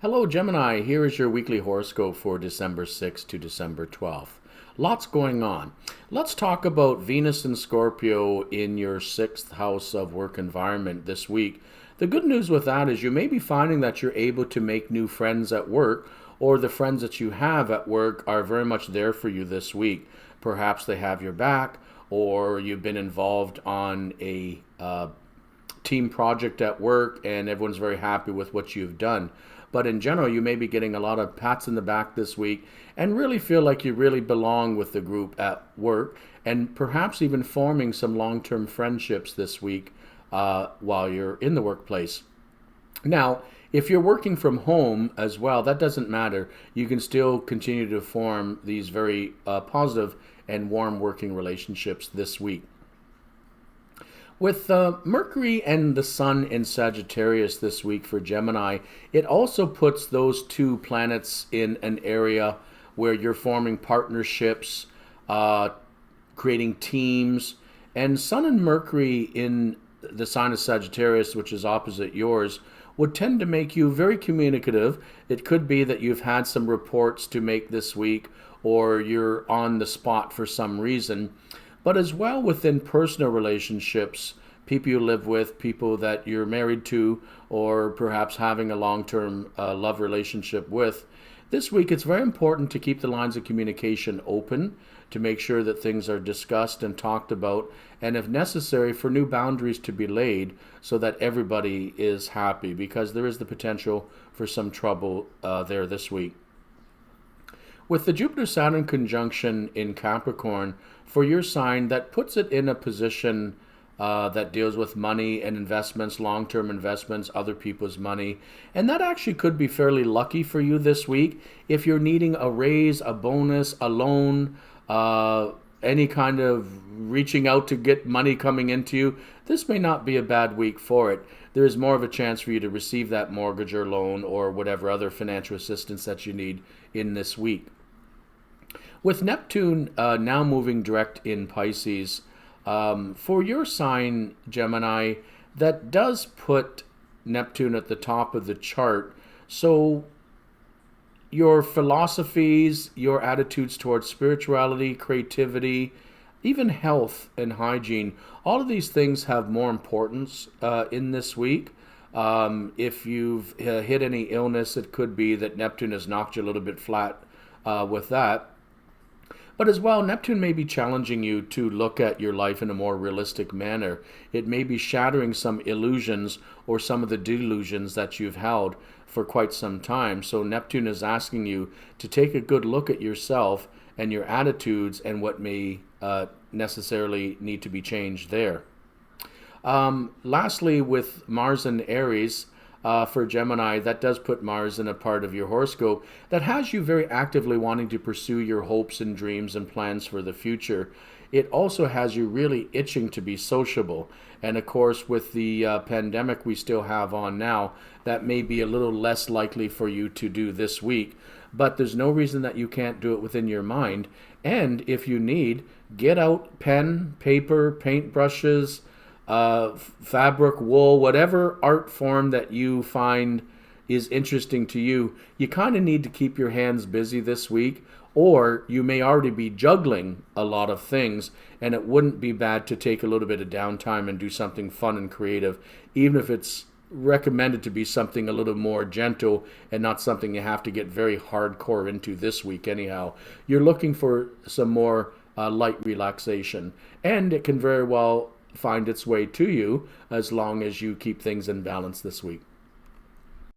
Hello, Gemini. Here is your weekly horoscope for December 6th to December 12th. Lots going on. Let's talk about Venus and Scorpio in your sixth house of work environment this week. The good news with that is you may be finding that you're able to make new friends at work, or the friends that you have at work are very much there for you this week. Perhaps they have your back, or you've been involved on a team project at work and everyone's very happy with what you've done. But in general, you may be getting a lot of pats in the back this week and really feel like you really belong with the group at work, and perhaps even forming some long-term friendships this week while you're in the workplace. Now, if you're working from home as well, that doesn't matter. You can still continue to form these very positive and warm working relationships this week. With Mercury and the Sun in Sagittarius this week for Gemini, it also puts those two planets in an area where you're forming partnerships, creating teams, and Sun and Mercury in the sign of Sagittarius, which is opposite yours, would tend to make you very communicative. It could be that you've had some reports to make this week, or you're on the spot for some reason. But as well within personal relationships, people you live with, people that you're married to, or perhaps having a long-term love relationship with. This week, it's very important to keep the lines of communication open, to make sure that things are discussed and talked about, and if necessary, for new boundaries to be laid so that everybody is happy, because there is the potential for some trouble there this week. With the Jupiter-Saturn conjunction in Capricorn, for your sign, that puts it in a position that deals with money and investments, long-term investments, other people's money. And that actually could be fairly lucky for you this week. If you're needing a raise, a bonus, a loan, any kind of reaching out to get money coming into you, this may not be a bad week for it. There is more of a chance for you to receive that mortgage or loan or whatever other financial assistance that you need in this week. With Neptune now moving direct in Pisces, for your sign, Gemini, that does put Neptune at the top of the chart. So your philosophies, your attitudes towards spirituality, creativity, even health and hygiene, all of these things have more importance in this week. If you've hit any illness, it could be that Neptune has knocked you a little bit flat with that. But as well, Neptune may be challenging you to look at your life in a more realistic manner. It may be shattering some illusions or some of the delusions that you've held for quite some time. So Neptune is asking you to take a good look at yourself and your attitudes and what may necessarily need to be changed there. Lastly, with Mars and Aries, for Gemini, that does put Mars in a part of your horoscope that has you very actively wanting to pursue your hopes and dreams and plans for the future. It also has you really itching to be sociable. And of course, with the pandemic we still have on now, that may be a little less likely for you to do this week. But there's no reason that you can't do it within your mind. And if you need, get out pen, paper, paintbrushes, fabric, wool, whatever art form that you find is interesting to you. You kind of need to keep your hands busy this week, or you may already be juggling a lot of things, and it wouldn't be bad to take a little bit of downtime and do something fun and creative, even if it's recommended to be something a little more gentle and not something you have to get very hardcore into this week anyhow. You're looking for some more light relaxation, and it can very well find its way to you as long as you keep things in balance this week.